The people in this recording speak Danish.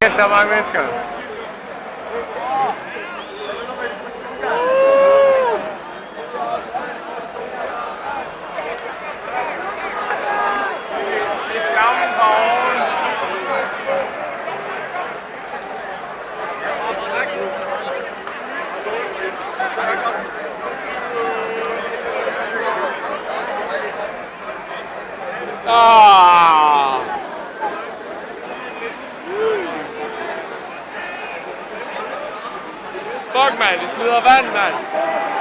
Der er mange mennesker. Fuck, mand, det smider vand, mand.